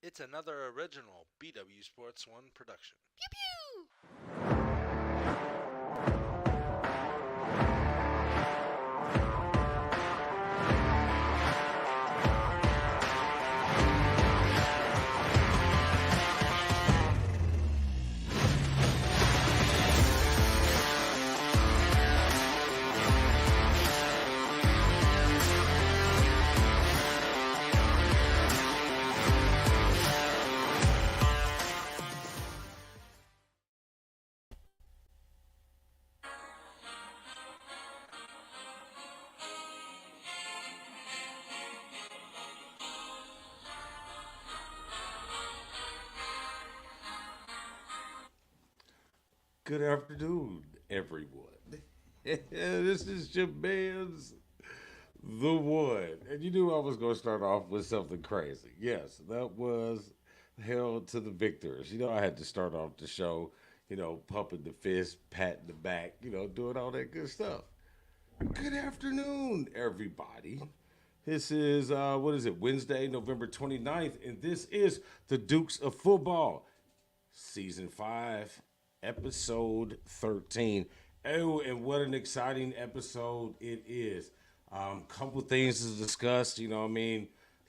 It's another original BW Sports 1 production. Pew pew! Good afternoon, everyone. This is your man's TheOne. And you knew I was going to start off with something crazy. Yes, that was Hell to the Victors. I had to start off the show, pumping the fist, patting the back, doing all that good stuff. Good afternoon, everybody. This is, what is it, Wednesday, November 29th, and this is the Dukes of Football. Season 5, Episode 13. Oh, and what an exciting episode it is. Couple things to discuss,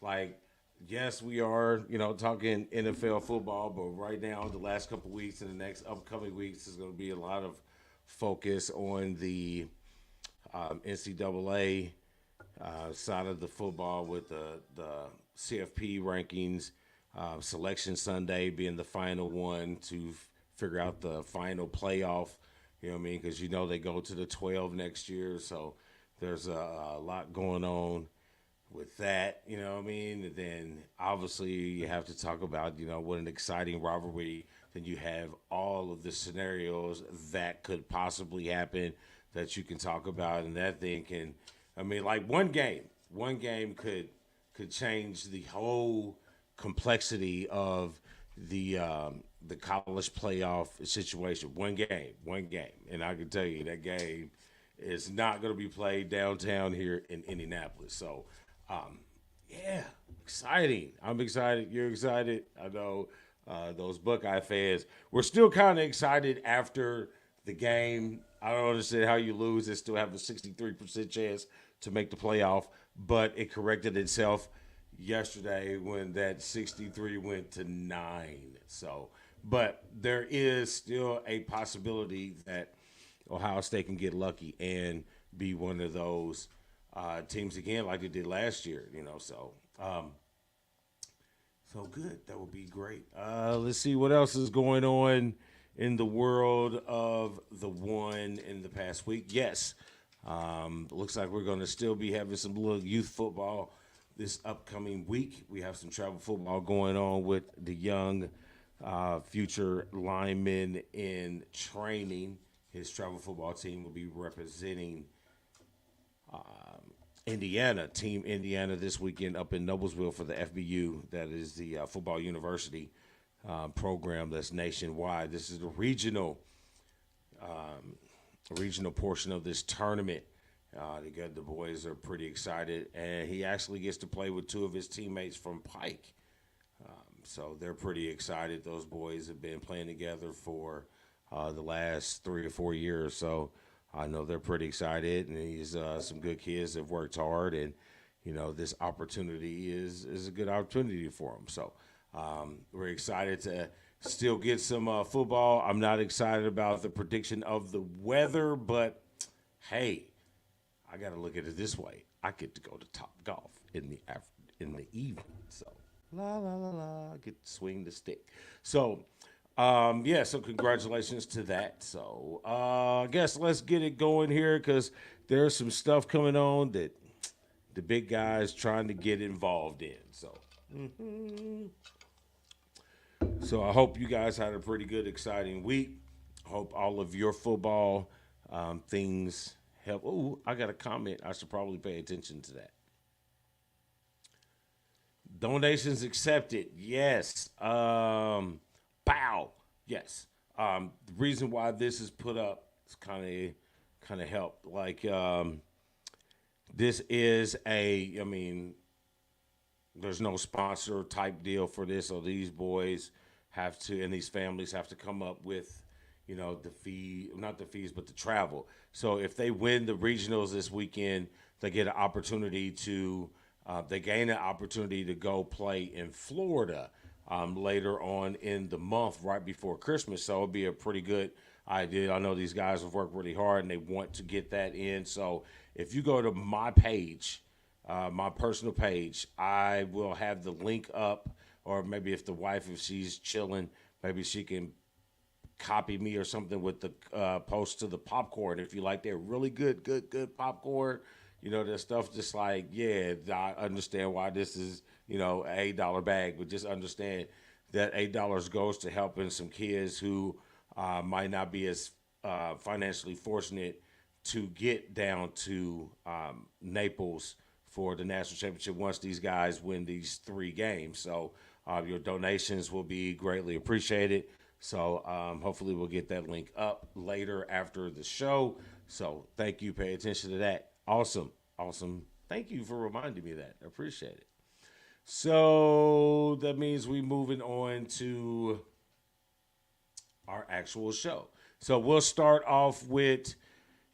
Like, yes, we are, talking NFL football, but right now, the last couple weeks and the next upcoming weeks is going to be a lot of focus on the NCAA side of the football with the CFP rankings, Selection Sunday being the final one to figure out the final playoff. Because they go to the 12 next year, so there's a lot going on with that. And then obviously you have to talk about what an exciting rivalry. Then you have all of the scenarios that could possibly happen that you can talk about, and that thing can. Like one game could change the whole complexity of the college playoff situation. One game, and I can tell you that game is not going to be played downtown here in Indianapolis. So, yeah, exciting. I'm excited. You're excited. I know those Buckeye fans. We're still kind of excited after the game. I don't understand how you lose and still have a 63% chance to make the playoff, but it corrected itself yesterday when that 63 went to 9. So, but there is still a possibility that Ohio State can get lucky and be one of those teams again, like they did last year. So good. That would be great. Let's see what else is going on in the world of TheOne in the past week. Yes, looks like we're going to still be having some little youth football this upcoming week. We have some travel football going on with the young future lineman in training. His travel football team will be representing Indiana, Team Indiana, this weekend up in Noblesville for the FBU. That is the football university program that's nationwide. This is the regional portion of this tournament. The boys are pretty excited, and he actually gets to play with two of his teammates from Pike. So they're pretty excited. Those boys have been playing together for the last 3 or 4 years. So I know they're pretty excited, and he's some good kids that have worked hard, and this opportunity is a good opportunity for them. So we're excited to still get some football. I'm not excited about the prediction of the weather, but hey, I got to look at it this way. I get to go to Top Golf in the evening, so la la la la. I get to swing the stick. So yeah, so congratulations to that. So I guess let's get it going here because there's some stuff coming on that the big guys trying to get involved in. So I hope you guys had a pretty good, exciting week. Hope all of your football things help. Oh, I got a comment. I should probably pay attention to that. Donations accepted. Yes. Bow. Yes. The reason why this is put up is kind of helped. Like this is There's no sponsor type deal for this, so these boys have to, and these families have to come up with, the fee, not the fees, but the travel. So if they win the regionals this weekend, they get an opportunity to, they gain an opportunity to go play in Florida later on in the month, right before Christmas. So it'll be a pretty good idea. I know these guys have worked really hard and they want to get that in. So if you go to my page, my personal page, I will have the link up, or maybe if the wife, if she's chilling, maybe she can copy me or something with the post to the popcorn. If you like that really good popcorn, that stuff just like, yeah, I understand why this is, an $8 bag, but just understand that $8 goes to helping some kids who might not be as financially fortunate to get down to Naples for the national championship once these guys win these 3 games. So your donations will be greatly appreciated. So hopefully we'll get that link up later after the show. So thank you. Pay attention to that. Awesome. Thank you for reminding me of that. I appreciate it. So that means we moving on to our actual show. So we'll start off with,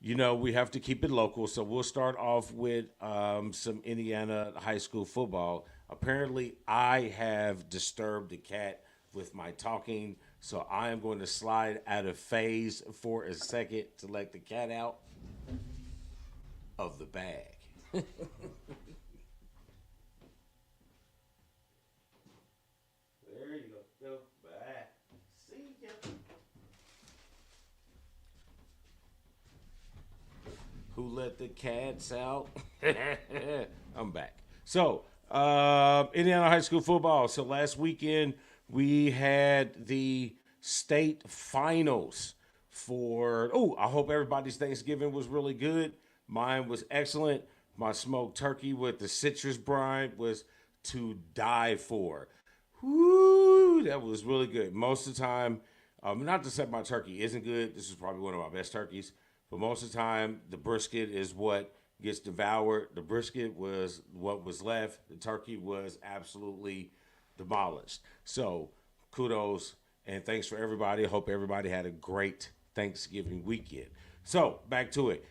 we have to keep it local. So we'll start off with some Indiana high school football. Apparently, I have disturbed the cat with my talking. So I am going to slide out of phase for a second to let the cat out of the bag. There you go. Bye. See ya. Who let the cats out? I'm back. So, Indiana high school football. So last weekend we had the state finals for, I hope everybody's Thanksgiving was really good. Mine was excellent. My smoked turkey with the citrus brine was to die for. Woo, that was really good. Most of the time, not to say my turkey isn't good. This is probably one of my best turkeys. But most of the time, the brisket is what gets devoured. The brisket was what was left. The turkey was absolutely demolished. So kudos and thanks for everybody. I hope everybody had a great Thanksgiving weekend. So back to it.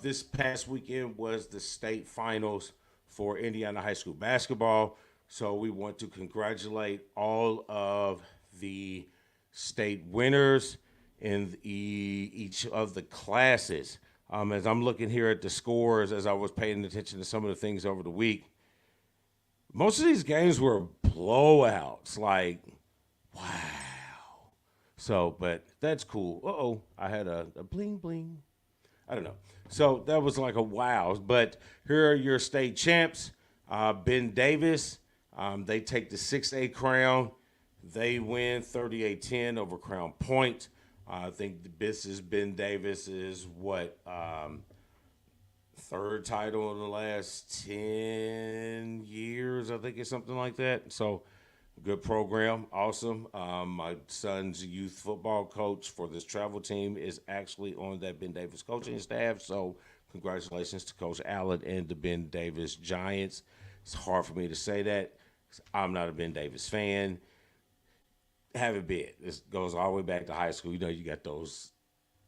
This past weekend was the state finals for Indiana high school basketball. So we want to congratulate all of the state winners in each of the classes. As I'm looking here at the scores, as I was paying attention to some of the things over the week, most of these games were blowouts. Like, wow. So, but that's cool. I had a bling bling. I don't know. So that was like a wow. But here are your state champs. Ben Davis, they take the 6A crown. They win 38-10 over Crown Point. I think this is Ben Davis's third title in the last 10 years. I think it's something like that. So good program. Awesome. My son's youth football coach for this travel team is actually on that Ben Davis coaching staff. So congratulations to Coach Allen and the Ben Davis Giants. It's hard for me to say that. I'm not a Ben Davis fan. Haven't been. This goes all the way back to high school. You got those,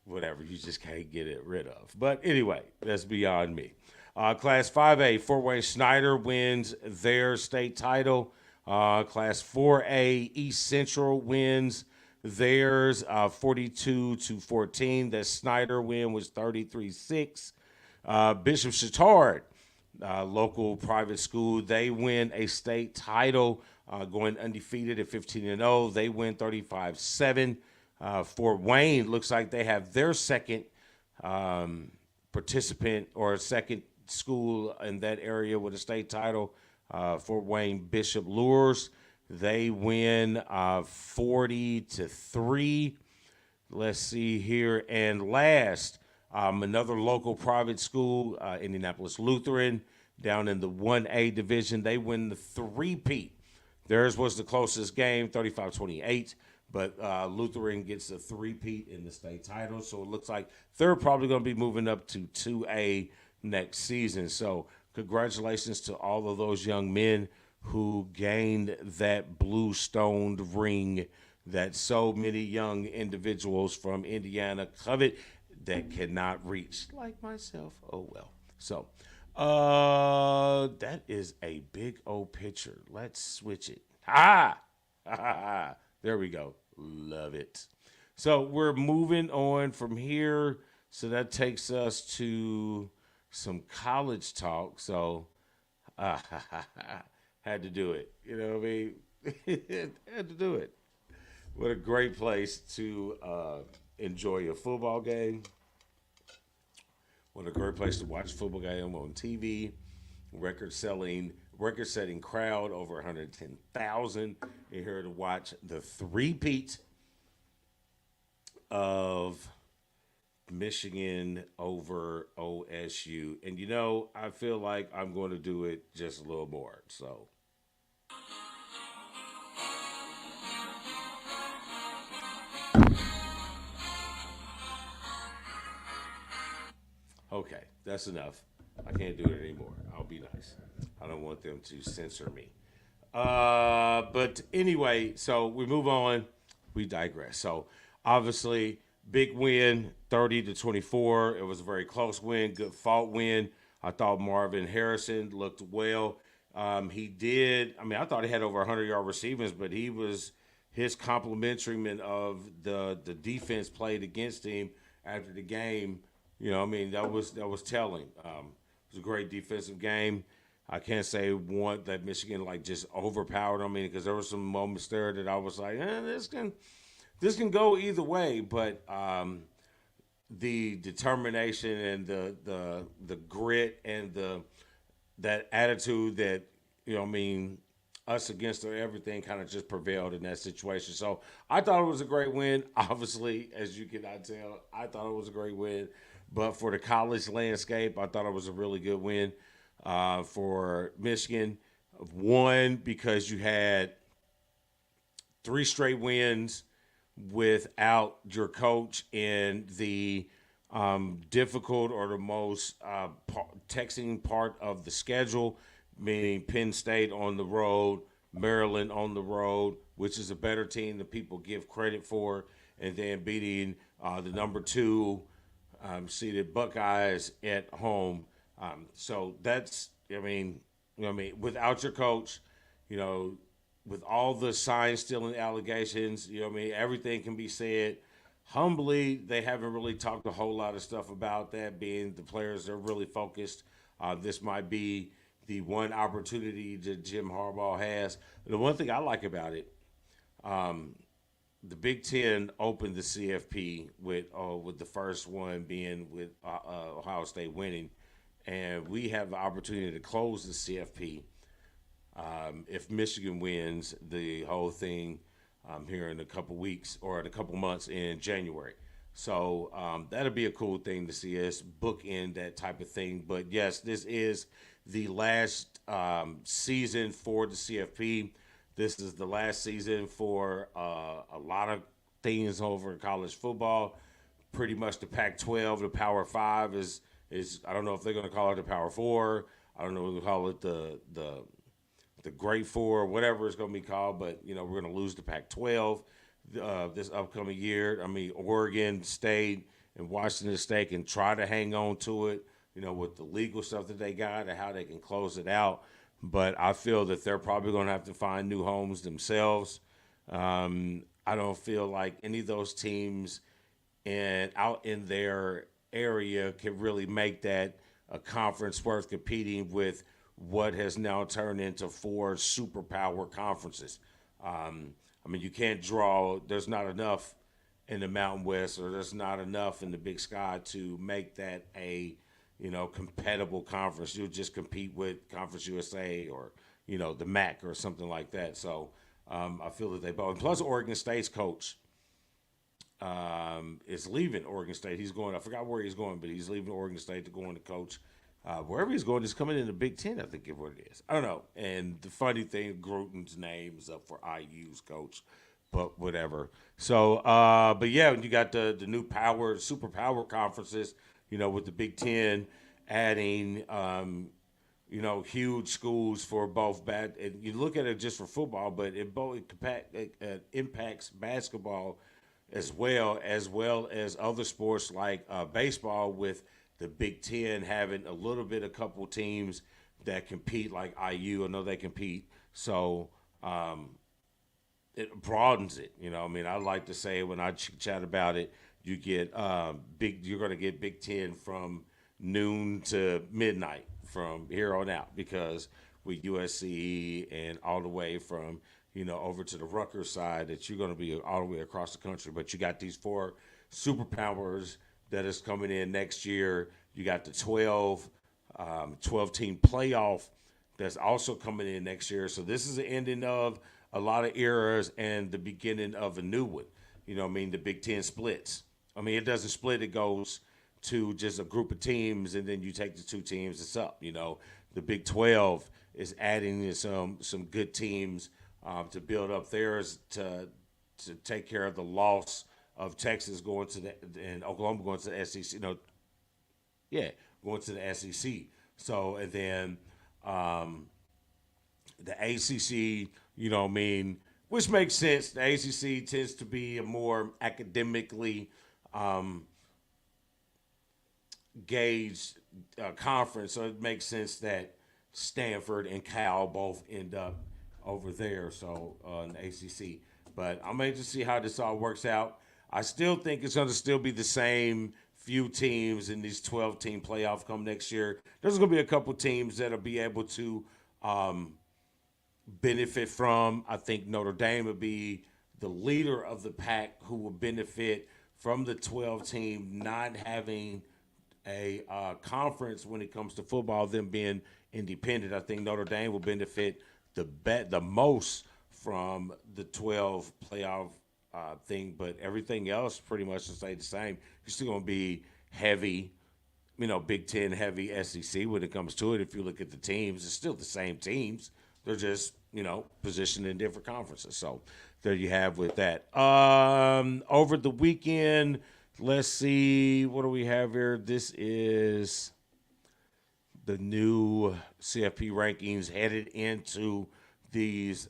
whatever, you just can't get it rid of. But anyway, that's beyond me. Class 5A, Fort Wayne Schneider wins their state title. Class 4A, East Central wins theirs 42-14. That Snyder win was 33-6. Bishop Chatard, local private school, they win a state title, going undefeated at 15-0. They win 35-7. Fort Wayne looks like they have their second participant or second school in that area with a state title. Fort Wayne Bishop Lures, they win 40-3. Let's see here. And last, another local private school, Indianapolis Lutheran, down in the 1A division, they win the three-peat. Theirs was the closest game, 35-28, but Lutheran gets a three-peat in the state title, so it looks like they're probably going to be moving up to 2A next season. So congratulations to all of those young men who gained that blue stoned ring that so many young individuals from Indiana covet that cannot reach, like myself. Oh well. So, that is a big old picture. Let's switch it. Ha! Ha ha ha. There we go. Love it. So we're moving on from here. So that takes us to some college talk. So had to do it. You know what I mean? Had to do it. What a great place to enjoy a football game. What a great place to watch a football game on TV. Record-setting crowd, over 110,000. You're here to watch the three-peat of Michigan over OSU. And you know, I feel like I'm going to do it just a little more. So, okay, that's enough. I can't do it anymore. I'll be nice. I don't want them to censor me. But anyway, so we move on. We digress. So obviously, big win, 30-24. It was a very close win, good fought win. I thought Marvin Harrison looked well. He did. I mean, I thought he had over 100-yard receivings, but his complimentary of the defense played against him after the game. You know, I mean, that was telling. It was a great defensive game. I can't say that Michigan like just overpowered them. I mean, because there were some moments there that I was like, this can go either way. But the determination and the grit and that attitude that, you know, I mean, us against everything kind of just prevailed in that situation. So I thought it was a great win. Obviously, as you cannot tell, I thought it was a great win. But for the college landscape, I thought it was a really good win for Michigan. One, because you had 3 straight wins without your coach in the difficult or the most taxing part of the schedule, meaning Penn State on the road, Maryland on the road, which is a better team than people give credit for, and then beating the number 2 seeded Buckeyes at home. So that's, I mean, without your coach, you know, with all the sign stealing allegations, you know what I mean, everything can be said. Humbly, they haven't really talked a whole lot of stuff about that, being the players are really focused. This might be the one opportunity that Jim Harbaugh has. The one thing I like about it, the Big Ten opened the CFP with the first one being with Ohio State winning, and we have the opportunity to close the CFP if Michigan wins the whole thing here in a couple weeks or in a couple months in January. So that'll be a cool thing to see us bookend that type of thing. But yes, this is the last season for the CFP. This is the last season for a lot of things over in college football. Pretty much the Pac-12, the Power 5 is I don't know if they're going to call it the Power 4. I don't know if they'll call it the Great 4, whatever it's going to be called. But, you know, we're going to lose the Pac-12 this upcoming year. I mean, Oregon State and Washington State can try to hang on to it, you know, with the legal stuff that they got and how they can close it out. But I feel that they're probably going to have to find new homes themselves. I don't feel like any of those teams out in their area can really make that a conference worth competing with what has now turned into 4 superpower conferences. I mean, you can't draw. There's not enough in the Mountain West, or there's not enough in the Big Sky to make that a, you know, compatible conference. You'll just compete with Conference USA or, you know, the MAC or something like that. So I feel that they both. Plus, Oregon State's coach is leaving Oregon State. He's going. I forgot where he's going, but he's leaving Oregon State to go on to coach. Wherever he's going, he's coming in the Big Ten, I think is what it is. I don't know. And the funny thing, Gruden's name is up for IU's coach, but whatever. So, but yeah, you got the new super power conferences, you know, with the Big Ten adding huge schools for both and you look at it just for football, but it impacts basketball as well as other sports like baseball, with the Big Ten having a couple teams that compete, like IU. I know they compete, so it broadens it. I like to say when I chat about it, you're going to get Big Ten from noon to midnight from here on out, because with USC and all the way from over to the Rutgers side, that you're going to be all the way across the country. But you got these four superpowers that is coming in next year. You got the 12 team playoff that's also coming in next year. So this is the ending of a lot of eras and the beginning of a new one. The Big Ten splits. It doesn't split. It goes to just a group of teams, and then you take the two teams that's up. The Big 12 is adding some good teams to build up theirs to take care of the loss of Texas going to and Oklahoma going to the SEC. Going to the SEC. So, and then the ACC, which makes sense. The ACC tends to be a more academically gauged conference, so it makes sense that Stanford and Cal both end up over there, so in the ACC. But I'm anxious to see how this all works out. I still think it's going to still be the same few teams in these 12-team playoff come next year. There's going to be a couple teams that'll be able to benefit from. I think Notre Dame would be the leader of the pack who will benefit from the 12-team not having a conference when it comes to football, them being independent. I think Notre Dame will benefit the most from the 12 playoff thing, but everything else pretty much will stay the same. You're still going to be heavy, Big Ten heavy SEC when it comes to it. If you look at the teams, it's still the same teams. They're just, positioned in different conferences. So there you have with that. Over the weekend, let's see, what do we have here? This is the new CFP rankings headed into these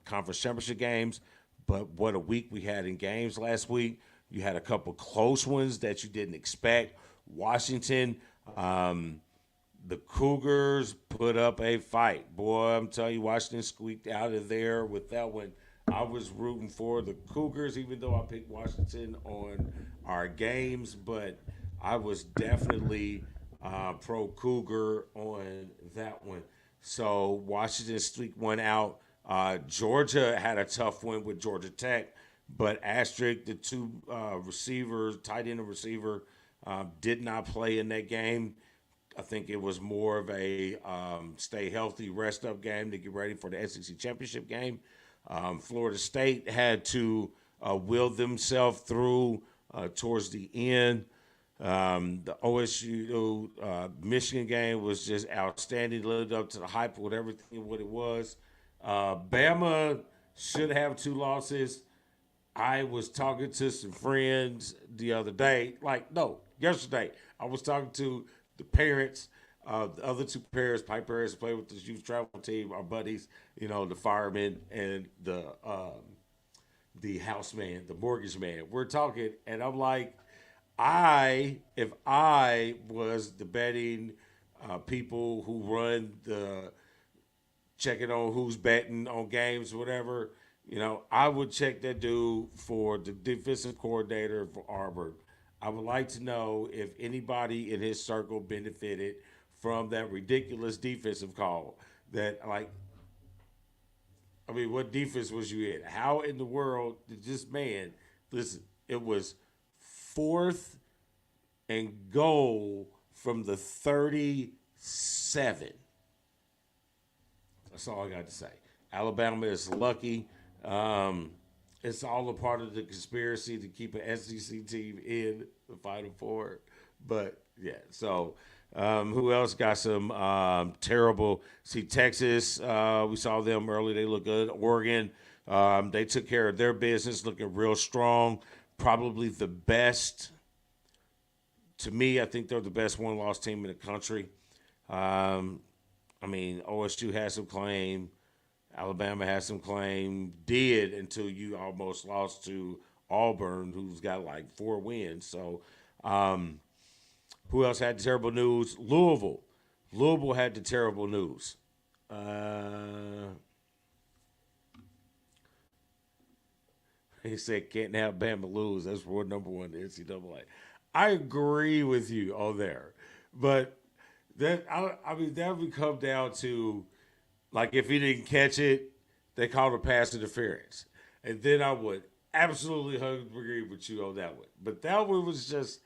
conference championship games. But what a week we had in games last week. You had a couple close ones that you didn't expect. Washington, the Cougars put up a fight. Boy, I'm telling you, Washington squeaked out of there with that one. I was rooting for the Cougars, even though I picked Washington on our games, but I was definitely pro Cougar on that one. So Washington squeaked one out. Georgia had a tough one with Georgia Tech, but Astrick, the two receivers, tight end and receiver, did not play in that game. I think it was more of a stay healthy, rest up game to get ready for the SEC championship game. Florida State had to will themselves through towards the end. The OSU Michigan game was just outstanding, lived up to the hype with everything what it was. Bama should have 2 losses. I was talking to some friends the other day, yesterday. I was talking to the parents, the other 2 parents, Pipe parents, play with this youth travel team, our buddies, the fireman and the houseman, the mortgage man. We're talking, and I'm like, if I was the betting people who run the checking on who's betting on games, whatever, I would check that dude for the defensive coordinator for Auburn. I would like to know if anybody in his circle benefited from that ridiculous defensive call. What defense was you in? How in the world did this man, listen, it was 4th and goal from the 37. That's all I got to say. Alabama is lucky. It's all a part of the conspiracy to keep an SEC team in the Final Four. But, yeah, so who else got some terrible? See, Texas, we saw them early. They look good. Oregon, they took care of their business, looking real strong. Probably the best. To me, I think they're the best one-loss team in the country. I mean, OSU has some claim. Alabama has some claim. Did until you almost lost to Auburn, who's got like 4 wins. So, who else had terrible news? Louisville. Louisville had the terrible news. He said can't have Bama lose. That's rule number one in the NCAA. I agree with you on there, but I mean that would come down to like if he didn't catch it, they called a pass interference, and then I would absolutely agree with you on that one. But that one was just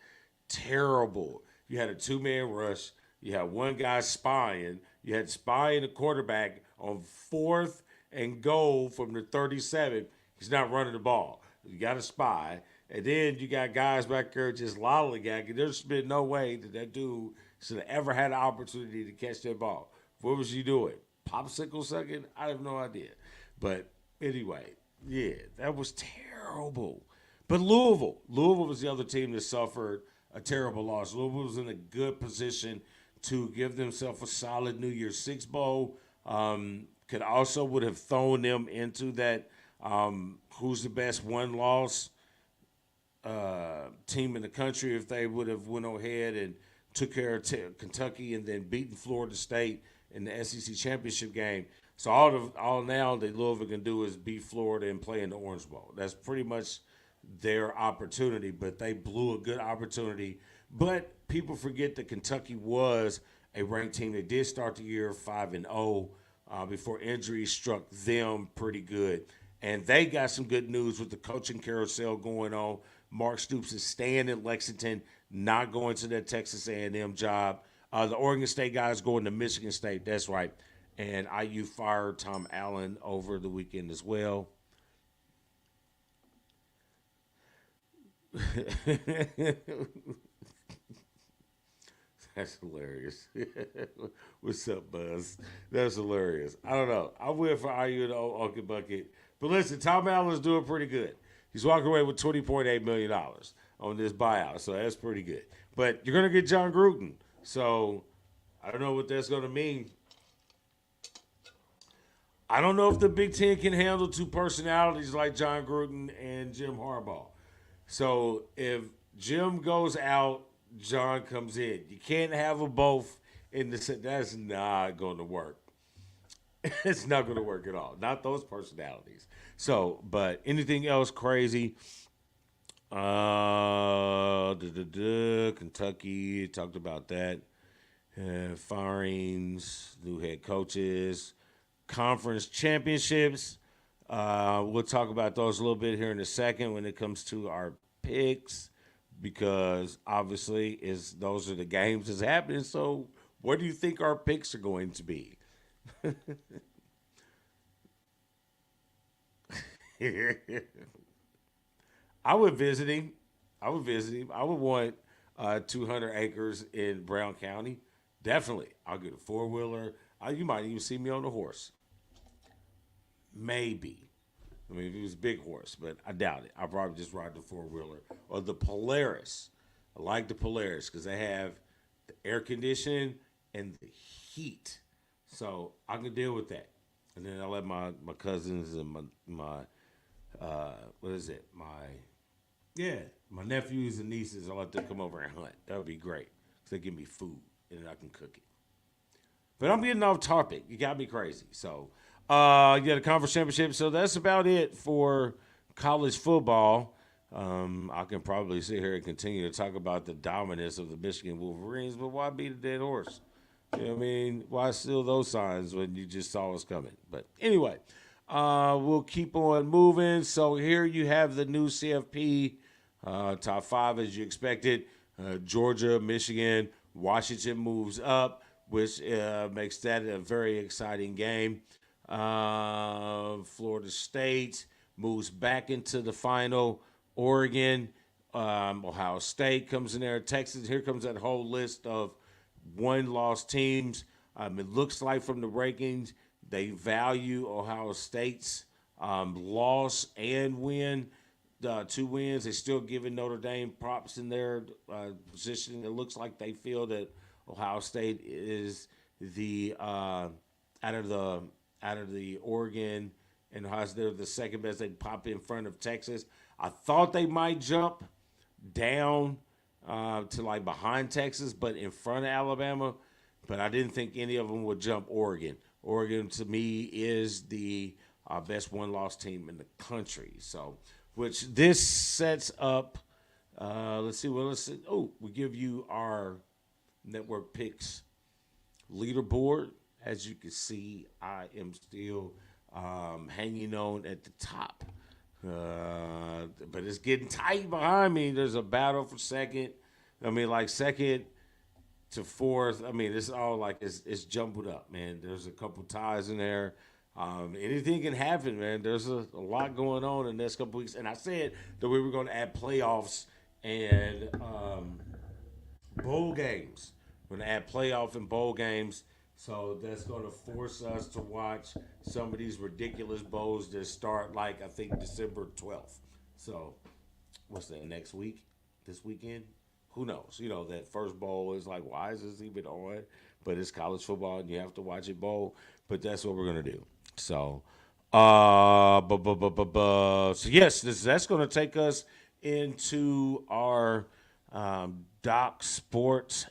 terrible. You had a 2-man rush. You had one guy spying. You had spying the quarterback on 4th and goal from the 37. He's not running the ball. You got a spy. And then you got guys back there just lollygagging. There's been no way that dude should have ever had an opportunity to catch that ball. What was he doing? Popsicle sucking? I have no idea. But anyway, yeah, that was terrible. But Louisville was the other team that suffered a terrible loss. Louisville was in a good position to give themselves a solid New Year's Six bowl. Could also would have thrown them into that who's the best one-loss team in the country if they would have went ahead and took care of Kentucky and then beaten Florida State in the SEC championship game. So all now that Louisville can do is beat Florida and play in the Orange Bowl. That's pretty much their opportunity, but they blew a good opportunity. But people forget that Kentucky was a ranked team. They did start the year 5-0 before injuries struck them pretty good. And they got some good news with the coaching carousel going on. Mark Stoops is staying in Lexington, not going to that Texas A&M job. The Oregon State guys going to Michigan State. That's right. And IU fired Tom Allen over the weekend as well. That's hilarious. What's up, Buzz? That's hilarious. I don't know. I went for IU and Okie Bucket. But listen, Tom Allen's doing pretty good. He's walking away with $20.8 million on this buyout, so that's pretty good. But you're going to get John Gruden. So I don't know what that's going to mean. I don't know if the Big Ten can handle 2 personalities like John Gruden and Jim Harbaugh. So if Jim goes out, John comes in. You can't have them both in the set. That's not going to work. It's not going to work at all. Not those personalities. So, but anything else crazy? Kentucky, talked about that. Firings, new head coaches, conference championships. We'll talk about those a little bit here in a second when it comes to our picks, because obviously those are the games that's happening. So what do you think our picks are going to be? I would visit him. I would want 200 acres in Brown County. Definitely. I'll get a 4-wheeler. You might even see me on the horse. Maybe. I mean, if it was a big horse, but I doubt it. I'll probably just ride the 4-wheeler or the Polaris. I like the Polaris because they have the air conditioning and the heat. So I can deal with that. And then I let my cousins and my my nephews and nieces, I let them come over and hunt. That would be great because they give me food and then I can cook it. But I'm getting off topic. You got me crazy. So you got a conference championship. So that's about it for college football. I can probably sit here and continue to talk about the dominance of the Michigan Wolverines, but why beat a dead horse? You know what I mean? Why steal those signs when you just saw us coming? But anyway, we'll keep on moving. So here you have the new CFP top 5 as you expected. Georgia, Michigan, Washington moves up, which makes that a very exciting game. Florida State moves back into the final. Oregon, Ohio State comes in there. Texas, here comes that whole list of 1-loss teams. It looks like from the rankings, they value Ohio State's loss and win. 2 wins. They're still giving Notre Dame props in their position. It looks like they feel that Ohio State is the out of the Oregon and they're the second best. They pop in front of Texas. I thought they might jump down to like behind Texas, but in front of Alabama. But I didn't think any of them would jump Oregon. Oregon to me is the best one-loss team in the country. So, which this sets up. Let's see. Well, let's see. Oh, we give you our network picks leaderboard. As you can see, I am still hanging on at the top. But it's getting tight behind me. There's a battle for second. I mean, like second to fourth. I mean, it's all like it's jumbled up, man. There's a couple ties in there. Anything can happen, man. There's a lot going on in the next couple weeks. And I said that we were going to add playoffs and bowl games. We're going to add playoff and bowl games. So that's going to force us to watch some of these ridiculous bowls that start like, I think, December 12th. So what's that, next week? This weekend? Who knows? You know, that first bowl is like, why is this even on? But it's college football and you have to watch it bowl. But that's what we're going to do. So, so yes, that's going to take us into our Doc Sports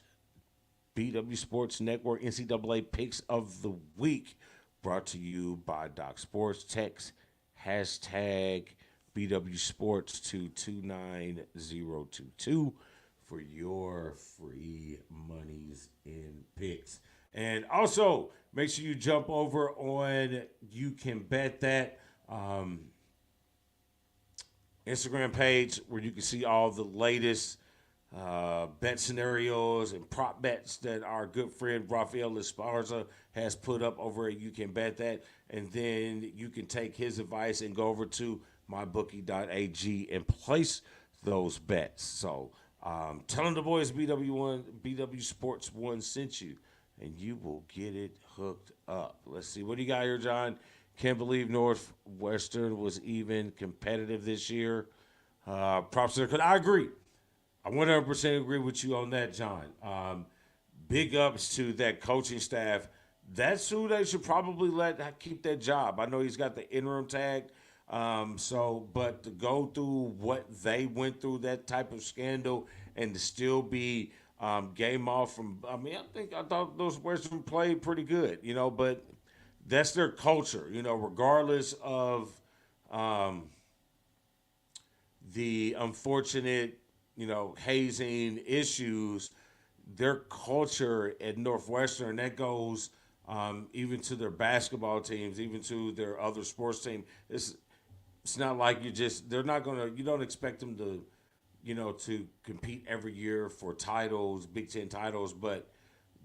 BW Sports Network NCAA Picks of the Week, brought to you by Doc Sports. Text hashtag BW Sports to 29022 for your free monies in picks. And also, make sure you jump over on You Can Bet That Instagram page where you can see all the latest bet scenarios and prop bets that our good friend Rafael Esparza has put up over at You Can Bet That. And then you can take his advice and go over to mybookie.ag and place those bets. So tell them the boys BW Sports 1 sent you, and you will get it hooked up. Let's see. What do you got here, John? Can't believe Northwestern was even competitive this year. Props to because I agree. I 100% agree with you on that, John. Big ups to that coaching staff. That's who they should probably let keep that job. I know he's got the interim tag. But to go through what they went through, that type of scandal, and to still be game off from, I thought those Western played pretty good, you know, but that's their culture, you know, regardless of the unfortunate, you know, hazing issues, their culture at Northwestern, that goes even to their basketball teams, even to their other sports team. It's not like you don't expect them to, you know, to compete every year for titles, Big Ten titles, but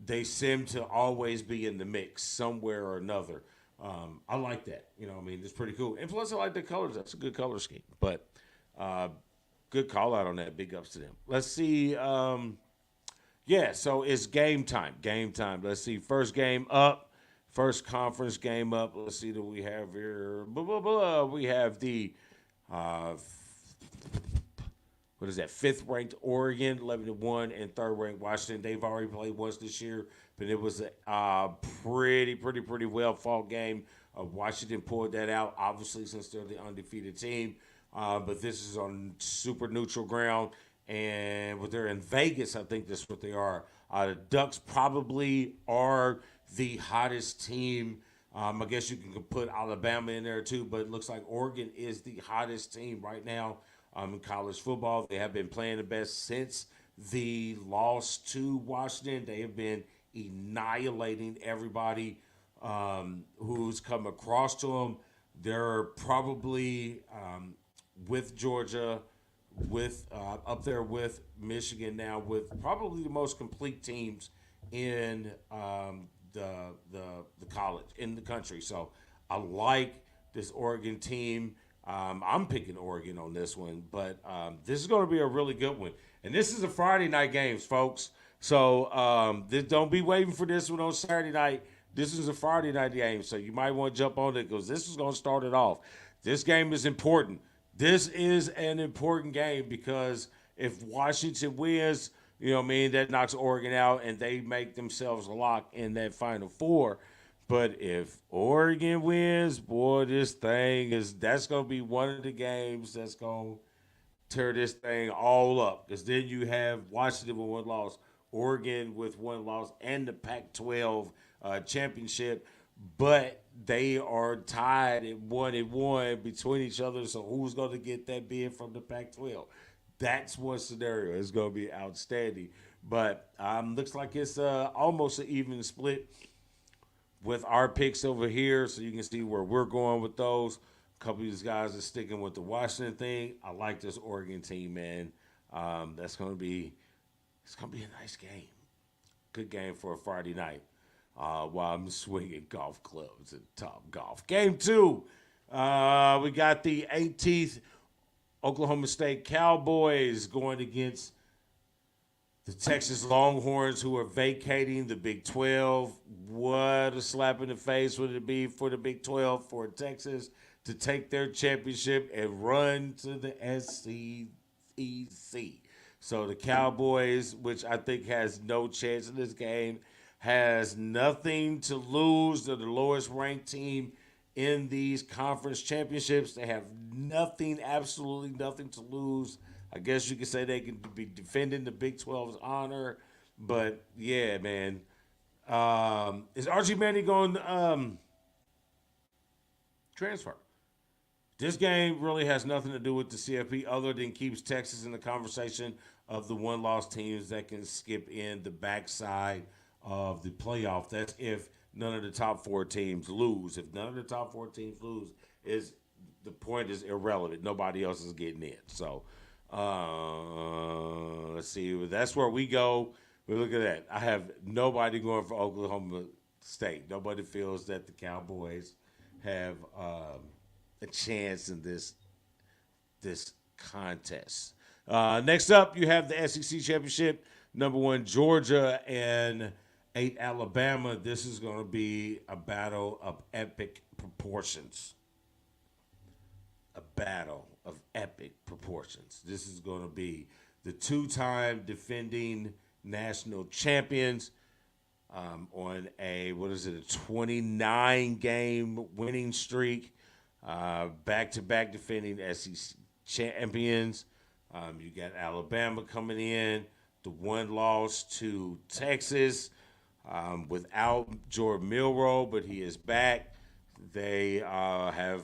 they seem to always be in the mix somewhere or another. I like that. You know, I mean, it's pretty cool. And plus, I like the colors. That's a good color scheme. But good call out on that. Big ups to them. Let's see. So it's game time. Game time. Let's see. First game up. First conference game up. Let's see what we have here. We have the fifth ranked Oregon, 11-1, and third ranked Washington. They've already played once this year, but it was a pretty well fought game. Washington pulled that out, obviously, since they're the undefeated team. But this is on super neutral ground, and they're in Vegas. I think that's what they are. The Ducks probably are the hottest team. I guess you can put Alabama in there too, but it looks like Oregon is the hottest team right now in college football. They have been playing the best since the loss to Washington. They have been annihilating everybody who's come across to them. They're probably with Georgia, with up there with Michigan now, with probably the most complete teams in the college in the country. So I like this Oregon team. I'm picking Oregon on this one, but this is going to be a really good one. And this is a Friday night games, folks. So don't be waiting for this one on Saturday night. This is a Friday night game, so you might want to jump on it because this is going to start it off. This game is important. This is an important game because if Washington wins, You know what I mean? That knocks Oregon out, and they make themselves lock in that Final Four. But if Oregon wins, boy, that's going to be one of the games that's going to tear this thing all up. Because then you have Washington with one loss, Oregon with one loss, and the Pac-12 championship. But they are tied at 1-1 between each other. So who's going to get that bid from the Pac-12? That's one scenario. It's going to be outstanding. But looks like it's almost an even split with our picks over here, so you can see where we're going with those. A couple of these guys are sticking with the Washington thing. I like this Oregon team, man. It's gonna be a nice game. Good game for a Friday night. While I'm swinging golf clubs at Top Golf. Game 2, we got the 18th Oklahoma State Cowboys going against the Texas Longhorns, who are vacating the Big 12. What a slap in the face would it be for the Big 12 for Texas to take their championship and run to the SEC. So the Cowboys, which I think has no chance in this game, has nothing to lose. They're the lowest ranked team in these conference championships. They have nothing, absolutely nothing to lose. I guess you could say they can be defending the Big 12's honor. But, yeah, man. Is Archie Manning going to transfer? This game really has nothing to do with the CFP other than keeps Texas in the conversation of the one-loss teams that can skip in the backside of the playoff. That's if none of the top 4 teams lose. If none of the top 4 teams lose, the point is irrelevant. Nobody else is getting in. So, let's see. That's where we go. But look at that. I have nobody going for Oklahoma State. Nobody feels that the Cowboys have a chance in this contest. Next up, you have the SEC Championship. Number 1, Georgia, and 8, Alabama. This is going to be a battle of epic proportions. A battle of epic proportions. This is going to be the 2-time defending national champions on a 29-game winning streak. Back-to-back defending SEC champions. You got Alabama coming in, the one loss to Texas without Jordan Milroe, but he is back. They have,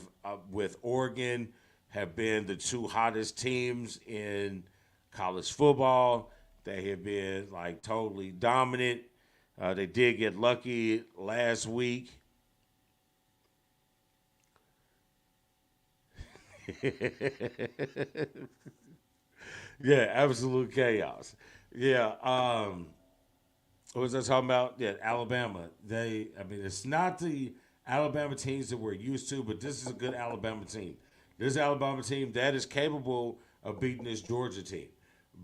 with Oregon, have been the 2 hottest teams in college football. They have been, totally dominant. They did get lucky last week. Yeah, absolute chaos. Yeah, what was I talking about? Yeah, Alabama. It's not the Alabama teams that we're used to, but this is a good Alabama team. This Alabama team that is capable of beating this Georgia team.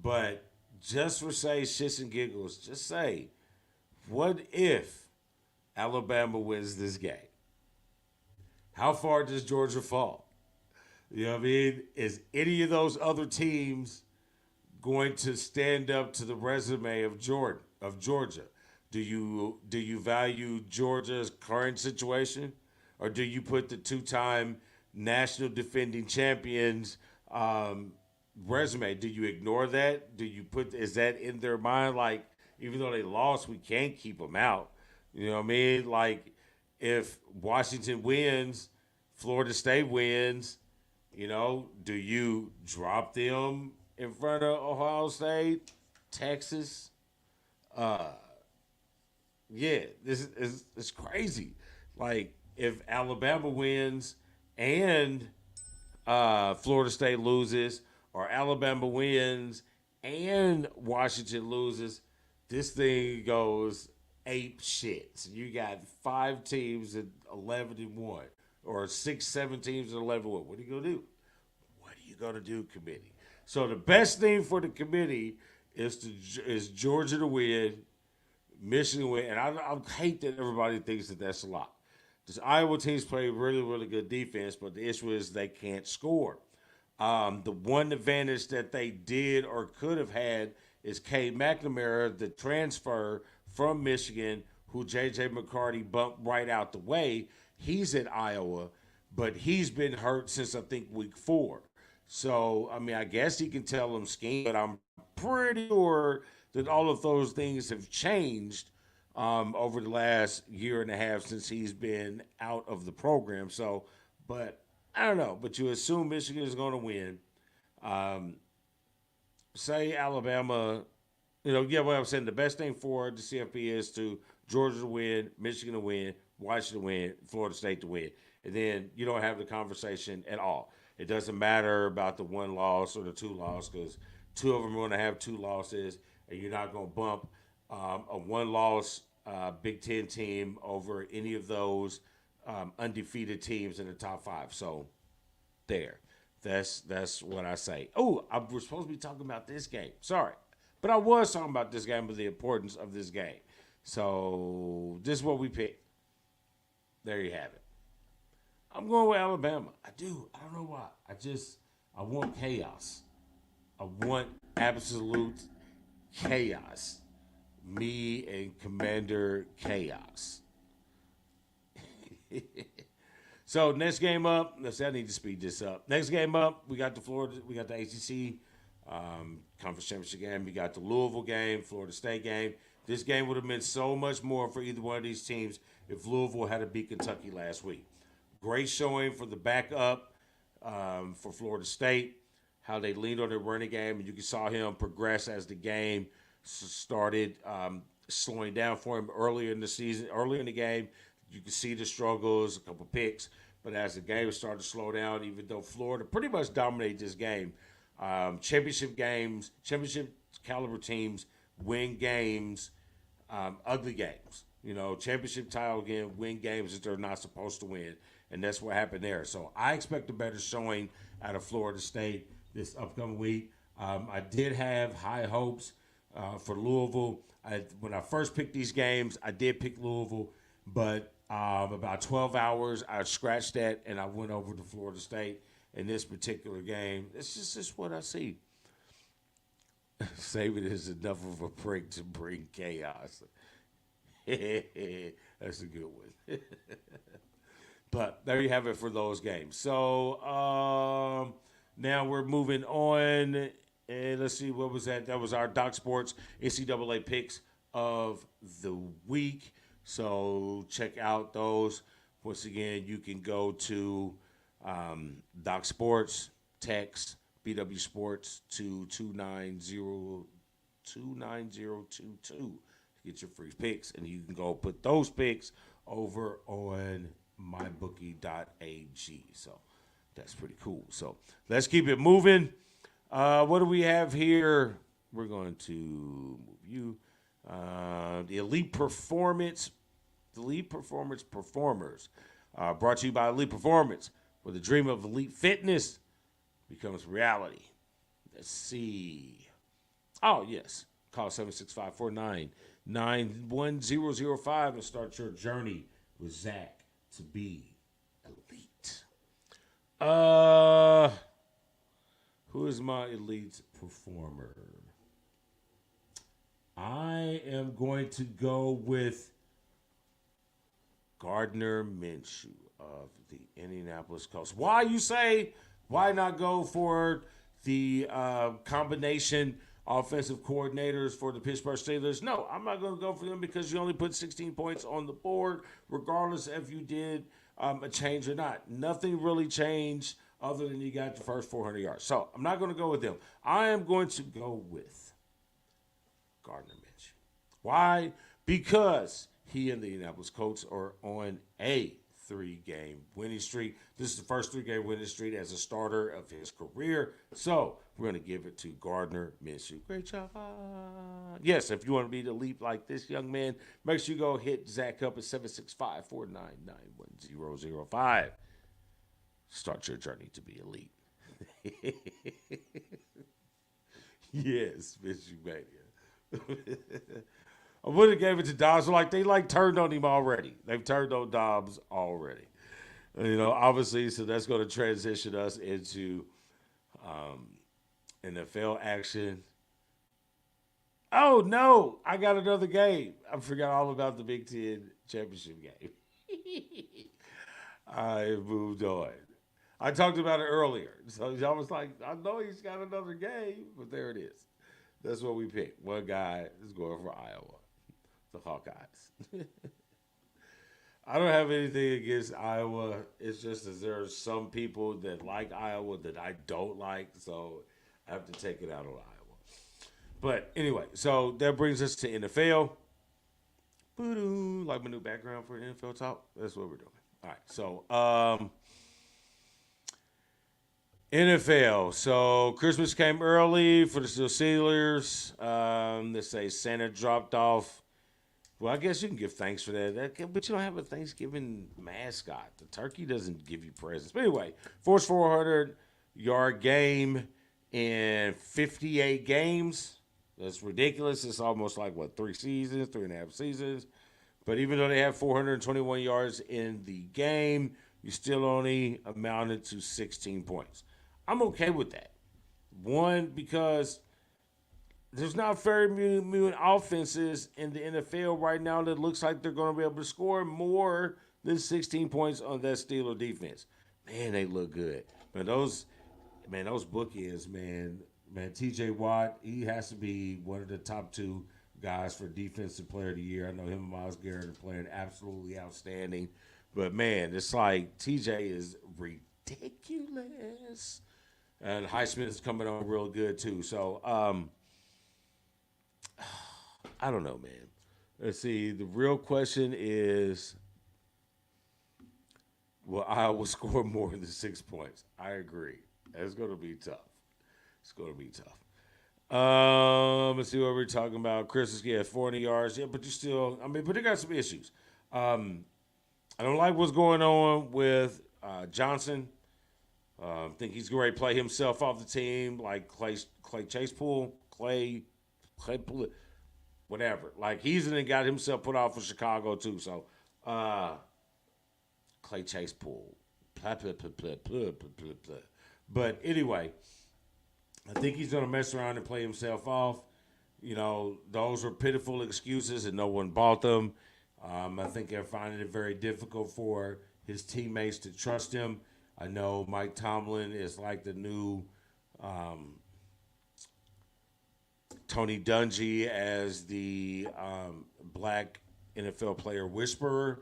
But just for shits and giggles, just say, what if Alabama wins this game? How far does Georgia fall? You know what I mean? Is any of those other teams going to stand up to the resume of Georgia? Do you value Georgia's current situation, or do you put the 2-time national defending champions resume? Do you ignore that? Is that in their mind? Even though they lost, we can't keep them out. You know what I mean? If Washington wins, Florida State wins, do you drop them in front of Ohio State, Texas? Yeah, this is it's crazy. If Alabama wins and Florida State loses, or Alabama wins and Washington loses, this thing goes ape shit. So you got 5 teams at 11-1, or 6, 7 teams at 11-1. What are you gonna do? What are you gonna do, committee? So the best thing for the committee is Georgia to win, Michigan win, and I hate that everybody thinks that that's a lot. This Iowa teams play really, really good defense, but the issue is they can't score. The one advantage that they did or could have had is Cade McNamara, the transfer from Michigan, who J.J. McCarty bumped right out the way. He's at Iowa, but he's been hurt since, I think, week 4. So, I mean, I guess he can tell them scheme, but I'm pretty sure that all of those things have changed over the last year and a half since he's been out of the program. So, but I don't know. But you assume Michigan is going to win. Say Alabama, what I'm saying, the best thing for the CFP is to Georgia to win, Michigan to win, Washington to win, Florida State to win. And then you don't have the conversation at all. It doesn't matter about the 1 loss or the 2 loss because 2 of them are going to have 2 losses, and you're not going to bump a 1-loss Big Ten team over any of those undefeated teams in the top 5. So there. That's what I say. Oh, I was supposed to be talking about this game. Sorry. But I was talking about this game, but the importance of this game. So this is what we picked. There you have it. I'm going with Alabama. I do. I don't know why. I want chaos. I want absolute chaos. Me and Commander Chaos. So next game up, I need to speed this up. Next game up, we got the ACC conference championship game. We got the Louisville game, Florida State game. This game would have meant so much more for either one of these teams if Louisville had to beat Kentucky last week. Great showing for the backup for Florida State, how they leaned on their running game, and you saw him progress as the game started slowing down for him earlier in the game. You can see the struggles, a couple picks, but as the game started to slow down, even though Florida pretty much dominated this game, championship caliber teams win games, ugly games. Championship title again, win games that they're not supposed to win, and that's what happened there. So I expect a better showing out of Florida State this upcoming week. I did have high hopes for Louisville. When I first picked these games, I did pick Louisville, but about 12 hours, I scratched that, and I went over to Florida State in this particular game. It's just what I see. Saban is enough of a prick to bring chaos. That's a good one. But there you have it for those games. So now we're moving on. And let's see, what was that? That was our Doc Sports NCAA picks of the week. So check out those. Once again, you can go to Doc Sports, text BW Sports to 29022 to get your free picks. And you can go put those picks over on mybookie.ag. So that's pretty cool. So let's keep it moving. What do we have here? We're going to move you. The Elite Performance Performers. Brought to you by Elite Performance, where the dream of elite fitness becomes reality. Let's see. Oh, yes. Call 765-499-1005 and start your journey with Zach to be elite. Who is my elite performer? I am going to go with Gardner Minshew of the Indianapolis Colts. Why, you say? Why not go for the combination offensive coordinators for the Pittsburgh Steelers? No, I'm not going to go for them because you only put 16 points on the board, regardless if you did a change or not. Nothing really changed other than you got the first 400 yards. So I'm not going to go with them. I am going to go with Gardner Minshew. Why? Because he and the Indianapolis Colts are on a 3-game winning streak. This is the first 3-game winning streak as a starter of his career. So we're going to give it to Gardner Minshew. Great job. Yes, if you want to be the elite like this young man, make sure you go hit Zach up at 765-499-1005. Start your journey to be elite. Yes, Minshew Mania. I would have gave it to Dobbs. They turned on him already. They've turned on Dobbs already. Obviously, so that's going to transition us into NFL action. Oh no, I got another game. I forgot all about the Big Ten championship game. I moved on. I talked about it earlier, so I was like, I know he's got another game, but there it is. That's what we picked. One guy is going for Iowa, the Hawkeyes. I don't have anything against Iowa. It's just that there are some people that like Iowa that I don't like, so I have to take it out on Iowa. But anyway, so that brings us to NFL. Boo-doo, like my new background for NFL talk. That's what we're doing. All right, so NFL. So Christmas came early for the Steelers. They say Santa dropped off. Well, I guess you can give thanks for but you don't have a Thanksgiving mascot. The turkey doesn't give you presents. But anyway, forced 400-yard game in 58 games. That's ridiculous. It's almost like, 3.5 seasons. But even though they have 421 yards in the game, you still only amounted to 16 points. I'm okay with that. One, because there's not very many offenses in the NFL right now that looks like they're going to be able to score more than 16 points on that Steeler defense. Man, they look good. Those bookends, man, TJ Watt, he has to be one of the top two guys for Defensive Player of the Year. I know him and Myles Garrett are playing absolutely outstanding. But, man, it's like TJ is ridiculous. And Highsmith is coming on real good, too. So, I don't know, man. Let's see. The real question is, will Iowa score more than 6 points? I agree. It's going to be tough. It's going to be tough. Let's see what we're talking about. Chris is 40 yards. Yeah, but but they got some issues. I don't like what's going on with Johnson. I think he's going to play himself off the team like Clay whatever. Like he's got himself put off for Chicago too. So Clay Chase Pool. But anyway, I think he's going to mess around and play himself off. Those were pitiful excuses and no one bought them. I think they're finding it very difficult for his teammates to trust him. I know Mike Tomlin is like the new Tony Dungy as the black NFL player whisperer.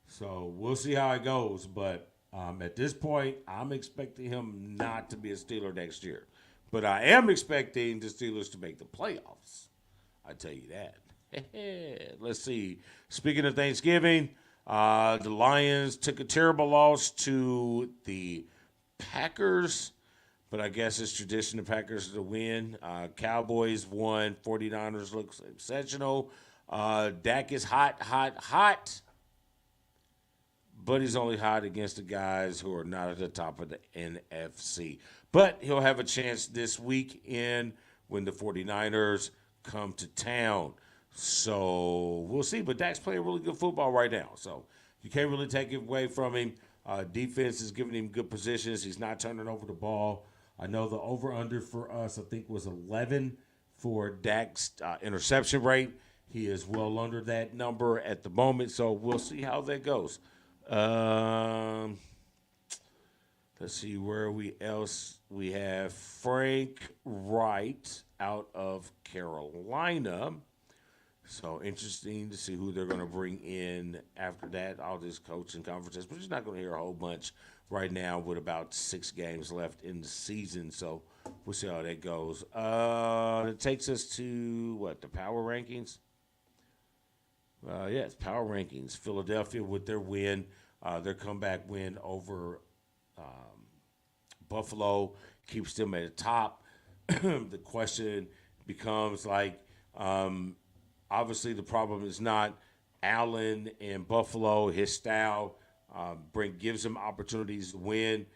So we'll see how it goes. But at this point, I'm expecting him not to be a Steeler next year. But I am expecting the Steelers to make the playoffs. I tell you that. Let's see. Speaking of Thanksgiving, the Lions took a terrible loss to the Packers. But I guess it's tradition the Packers to win. Cowboys won. 49ers looks exceptional. Dak is hot. But he's only hot against the guys who are not at the top of the NFC. But he'll have a chance this weekend when the 49ers come to town. So we'll see. But Dak's playing really good football right now. So you can't really take it away from him. Defense is giving him good positions. He's not turning over the ball. I know the over-under for us, I think, was 11 for Dak's interception rate. He is well under that number at the moment. So we'll see how that goes. Let's see where else we have Frank Wright out of Carolina. So interesting to see who they're going to bring in after that. All this coaching conferences, but you're not going to hear a whole bunch right now with about 6 games left in the season. So we'll see how that goes. It takes us to the power rankings. It's power rankings. Philadelphia with their win, their comeback win over Buffalo keeps them at the top. The question becomes obviously the problem is not Allen and Buffalo. His style gives him opportunities to win.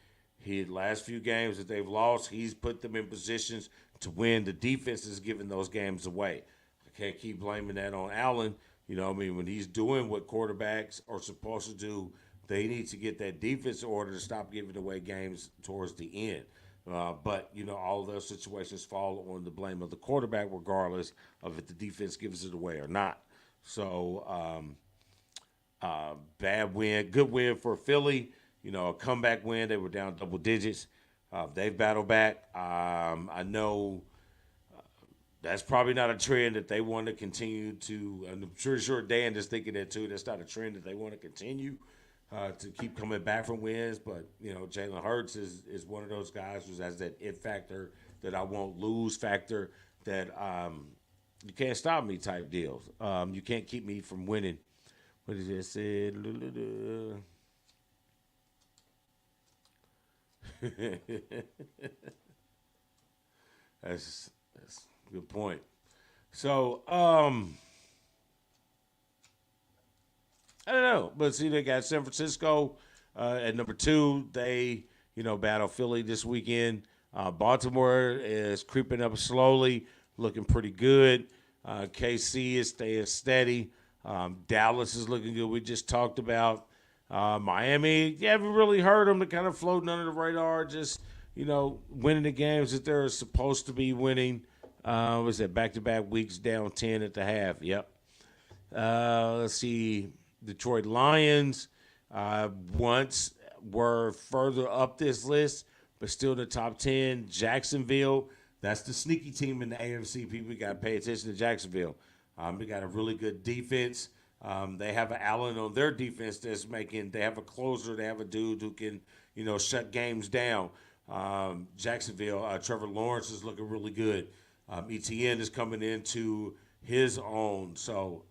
The last few games that they've lost, he's put them in positions to win. The defense is giving those games away. I can't keep blaming that on Allen. When he's doing what quarterbacks are supposed to do, they need to get that defense in order to stop giving away games towards the end. But, all of those situations fall on the blame of the quarterback, regardless of if the defense gives it away or not. So, bad win, good win for Philly. A comeback win. They were down double digits. They've battled back. I know that's probably not a trend that they want to continue to. I'm sure Dan is thinking that too. That's not a trend that they want to continue to keep coming back from wins. But Jalen Hurts is one of those guys who has that it factor, that I won't lose factor, that you can't stop me type deals. You can't keep me from winning. What is it said? That's a good point. So, I don't know, but see, they got San Francisco at number 2. They, battle Philly this weekend. Baltimore is creeping up slowly, looking pretty good. KC is staying steady. Dallas is looking good. We just talked about Miami. You haven't really heard them. They're kind of floating under the radar, just winning the games that they're supposed to be winning. Was it back-to-back weeks down 10 at the half? Yep. Let's see. Detroit Lions once were further up this list, but still in the top 10. Jacksonville, that's the sneaky team in the AFC. People got to pay attention to Jacksonville. They got a really good defense. They have an Allen on their defense that's making. They have a closer. They have a dude who can, shut games down. Jacksonville, Trevor Lawrence is looking really good. ETN is coming into his own. So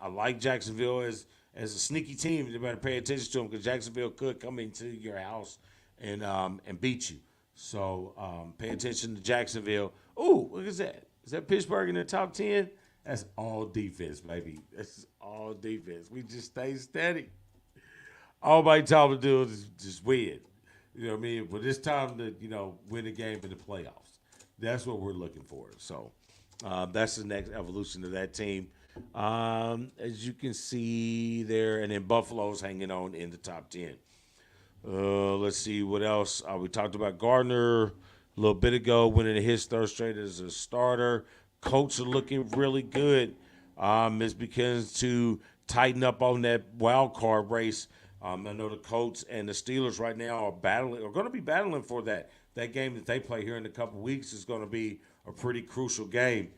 I like Jacksonville as a sneaky team. You better pay attention to them, because Jacksonville could come into your house and beat you. So pay attention to Jacksonville. Ooh, look at that. Is that Pittsburgh in the top 10? That's all defense, baby. That's all defense. We just stay steady. All my time to do is just win. You know what I mean? But it's time to, win a game in the playoffs. That's what we're looking for. So that's the next evolution of that team. As you can see there, and then Buffalo's hanging on in the top 10. Let's see what else. We talked about Gardner a little bit ago, winning his third straight as a starter. Colts are looking really good. It begins to tighten up on that wild card race. I know the Colts and the Steelers right now are going to be battling for that. That game that they play here in a couple of weeks is going to be a pretty crucial game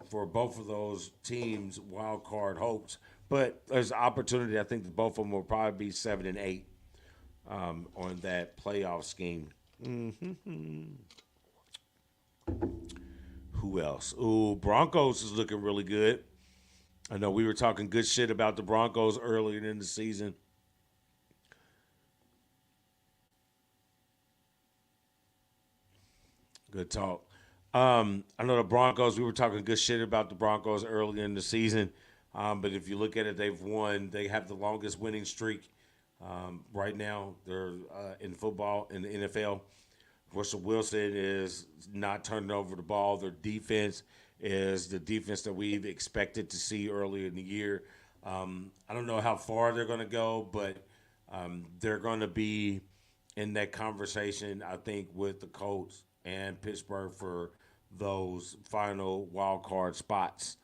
for both of those teams' wild card hopes. But there's an opportunity. I think that both of them will probably be 7 and 8 on that playoff scheme. Mm-hmm. Who else? Ooh, Broncos is looking really good. I know we were talking good shit about the Broncos earlier in the season. Good talk. I know the Broncos, we were talking good shit about the Broncos earlier in the season. But if you look at it, they've won. They have the longest winning streak right now. They're in football, in the NFL. Russell Wilson is not turning over the ball. Their defense is the defense that we've expected to see earlier in the year. I don't know how far they're going to go, but they're going to be in that conversation, I think, with the Colts and Pittsburgh for those final wild card spots.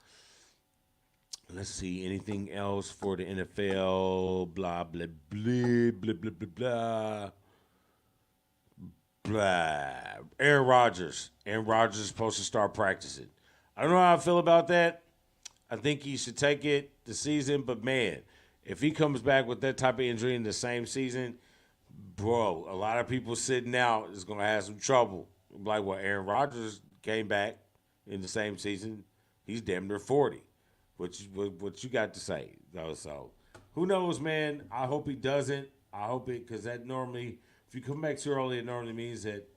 Let's see, anything else for the NFL? Blah, blah, blah, blah, blah, blah, blah. Blah. Aaron Rodgers. Aaron Rodgers is supposed to start practicing. I don't know how I feel about that. I think he should take it the season, but man, if he comes back with that type of injury in the same season, bro, a lot of people sitting out is going to have some trouble. Like, well, Aaron Rodgers came back in the same season. He's damn near 40. What you got to say, though? So, who knows, man? I hope he doesn't. I hope it, because that normally, if you come back too early, it normally means that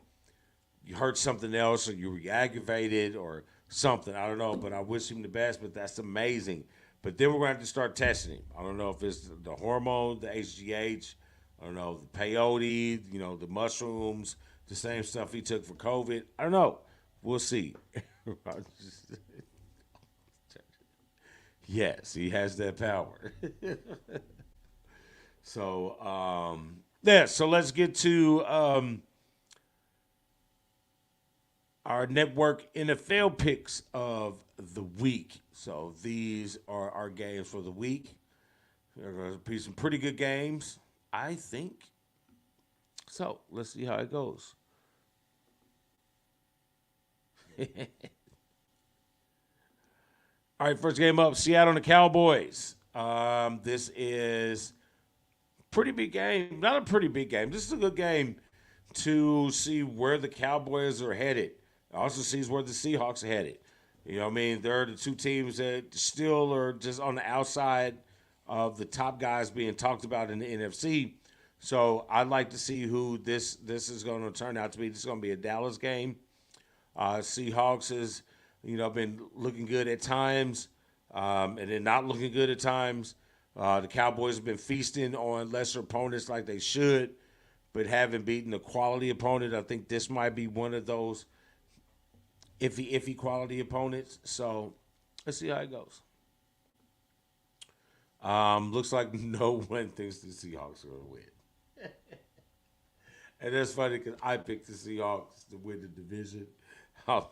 you hurt something else or you re-aggravated or something. I don't know, but I wish him the best, but that's amazing. But then we're going to have to start testing him. I don't know if it's the hormone, the HGH, I don't know, the peyote, the mushrooms, the same stuff he took for COVID. I don't know. We'll see. Yes, he has that power. So, so let's get to our network NFL picks of the week. So these are our games for the week. There are going to be some pretty good games, I think. So let's see how it goes. All right, first game up, Seattle and the Cowboys. This is pretty big game. Not a pretty big game. This is a good game to see where the Cowboys are headed. Also sees where the Seahawks are headed. You know what I mean? They're the two teams that still are just on the outside of the top guys being talked about in the NFC. So I'd like to see who this is going to turn out to be. This is going to be a Dallas game. Seahawks has, been looking good at times, and then not looking good at times. The Cowboys have been feasting on lesser opponents like they should, but haven't beaten a quality opponent. I think this might be one of those iffy quality opponents. So let's see how it goes. Looks like no one thinks the Seahawks are going to win. And that's funny because I picked the Seahawks to win the division. How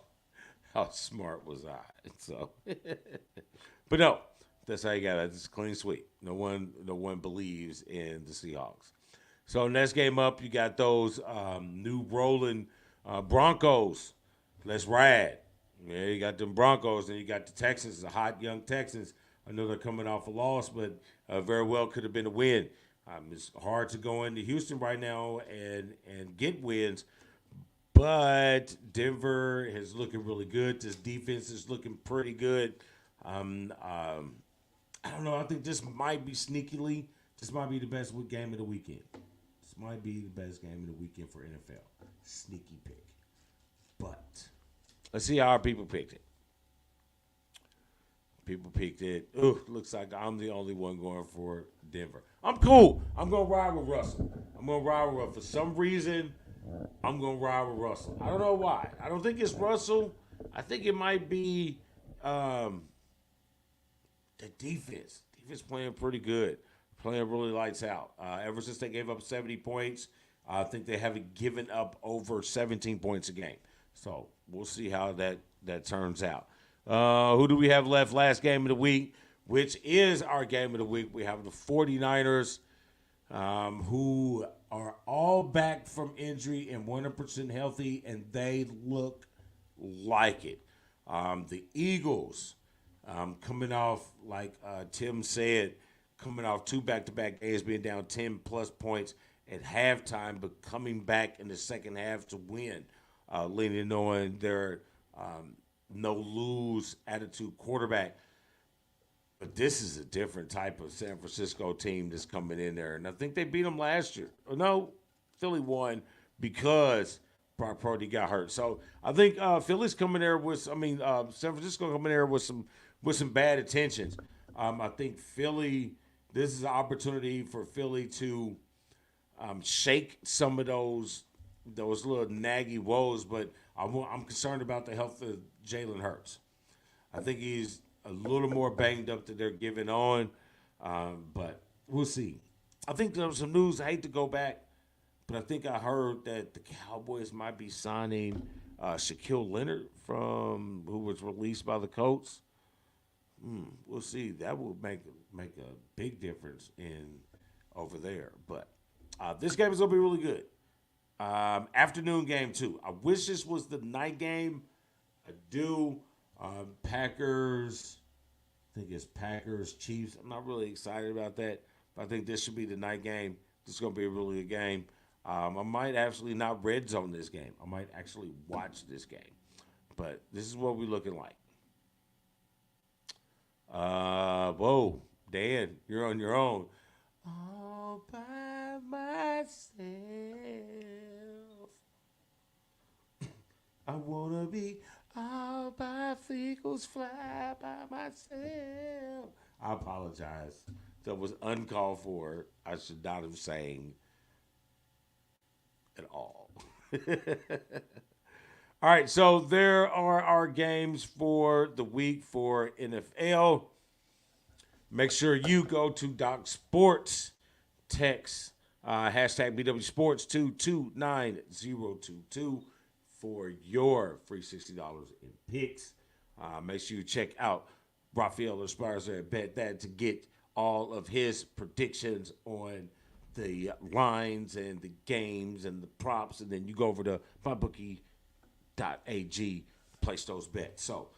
smart was I? So, but no, that's how you got it. It's a clean sweep. No one believes in the Seahawks. So next game up, you got those new rolling Broncos. Let's ride. Yeah, you got them Broncos, and you got the Texans, the hot young Texans. I know they're coming off a loss, but very well could have been a win. It's hard to go into Houston right now and get wins, but Denver is looking really good. This defense is looking pretty good. I don't know. I think this might be this might be the best game of the weekend. This might be the best game of the weekend for NFL. Sneaky pick. But let's see how our people picked it. People picked it. Ooh, looks like I'm the only one going for Denver. I'm cool. I'm going to ride with Russell. For some reason, I'm going to ride with Russell. I don't know why. I don't think it's Russell. I think it might be the defense. Defense playing pretty good. Playing really lights out. Ever since they gave up 70 points, I think they haven't given up over 17 points a game. So we'll see how that turns out. Who do we have left? Last game of the week, which is our game of the week. We have the 49ers, who are all back from injury and 100% healthy, and they look like it. The Eagles, coming off, like Tim said, coming off two back-to-back games, being down 10-plus points at halftime, but coming back in the second half to win, leaning on their no-lose attitude quarterback. But this is a different type of San Francisco team that's coming in there. And I think they beat them last year. No, Philly won because Brock Purdy got hurt. So I think Philly's coming there with, San Francisco coming there with some bad intentions. I think this is an opportunity for Philly to shake some of those little naggy woes, but I'm concerned about the health of Jalen Hurts. I think he's a little more banged up than they're giving on, but we'll see. I think there was some news. I hate to go back, but I think I heard that the Cowboys might be signing Shaquille Leonard who was released by the Colts. We'll see. That will make a big difference over there. But this game is going to be really good. Afternoon game, too. I wish this was the night game. I do. Packers, I think it's Packers, Chiefs. I'm not really excited about that, but I think this should be the night game. This is going to be a really good game. I might actually not red zone this game. I might actually watch this game. But this is what we're looking like. Whoa, Dan, you're on your own. All by myself. I want to be all by eagles fly by myself. I apologize. That was uncalled for. I should not have sang at all. All right, so there are our games for the week for NFL. Make sure you go to Doc Sports, text hashtag BWSports 229022. for your free $60 in picks. Make sure you check out Rafael Esparza at Bet That to get all of his predictions on the lines and the games and the props. And then you go over to mybookie.ag, place those bets. So,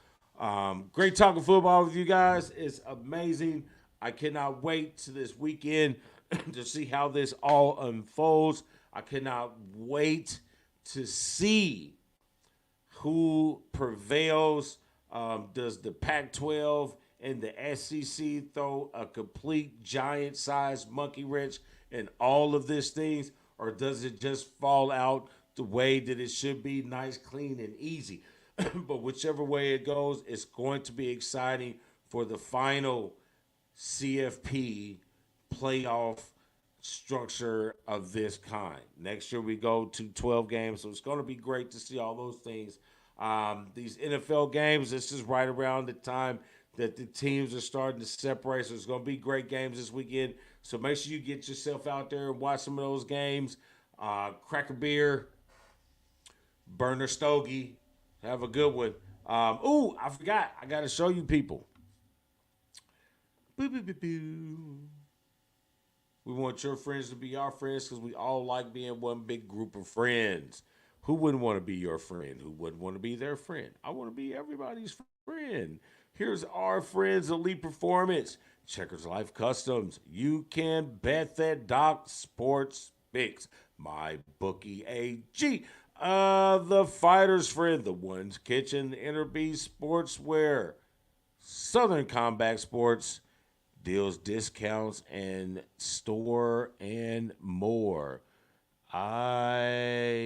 great talking football with you guys. It's amazing. I cannot wait to this weekend to see how this all unfolds. I cannot wait to see who prevails. Does the Pac-12 and the SEC throw a complete giant-sized monkey wrench in all of these things, or does it just fall out the way that it should be, nice, clean, and easy? But whichever way it goes, it's going to be exciting for the final CFP playoff structure of this kind. Next year we go to 12 games, so it's going to be great to see all those things. These NFL games, this is right around the time that the teams are starting to separate, so it's going to be great games this weekend. So make sure you get yourself out there and watch some of those games. Crack a beer, burn a stogie, have a good one. I forgot. I got to show you people. Boo, boo, boo, boo. We want your friends to be our friends because we all like being one big group of friends. Who wouldn't want to be your friend? Who wouldn't want to be their friend? I want to be everybody's friend. Here's our friends, Elite Performance, Checkers Life Customs. You can bet that Doc Sports Picks, mybookie.ag. The Fighter's Friend, The One's Kitchen, Inner Beast Sportswear, Southern Combat Sports, deals, discounts, and store and more.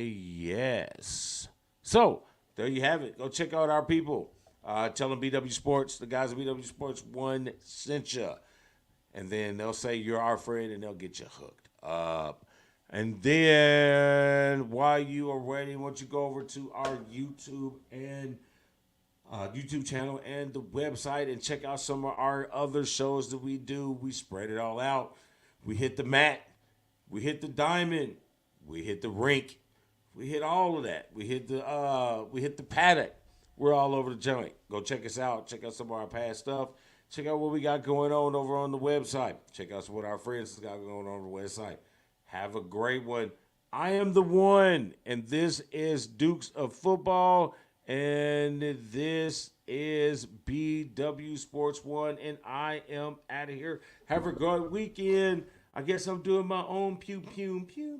Yes. So, there you have it. Go check out our people. Tell them BW Sports, the guys at BW Sports 1 sent you. And then they'll say you're our friend and they'll get you hooked up. And then while you are waiting, why don't you go over to our YouTube channel and the website and check out some of our other shows that we do. We spread it all out. We hit the mat. We hit the diamond. We hit the rink. We hit all of that. We hit the paddock. We're all over the joint. Go check us out. Check out some of our past stuff. Check out what we got going on over on the website. Check out what our friends got going on the website. Have a great one. I am the one, and this is Dukes of Football, and this is BW Sports 1, and I am out of here. Have a good weekend. I guess I'm doing my own pew, pew, pew.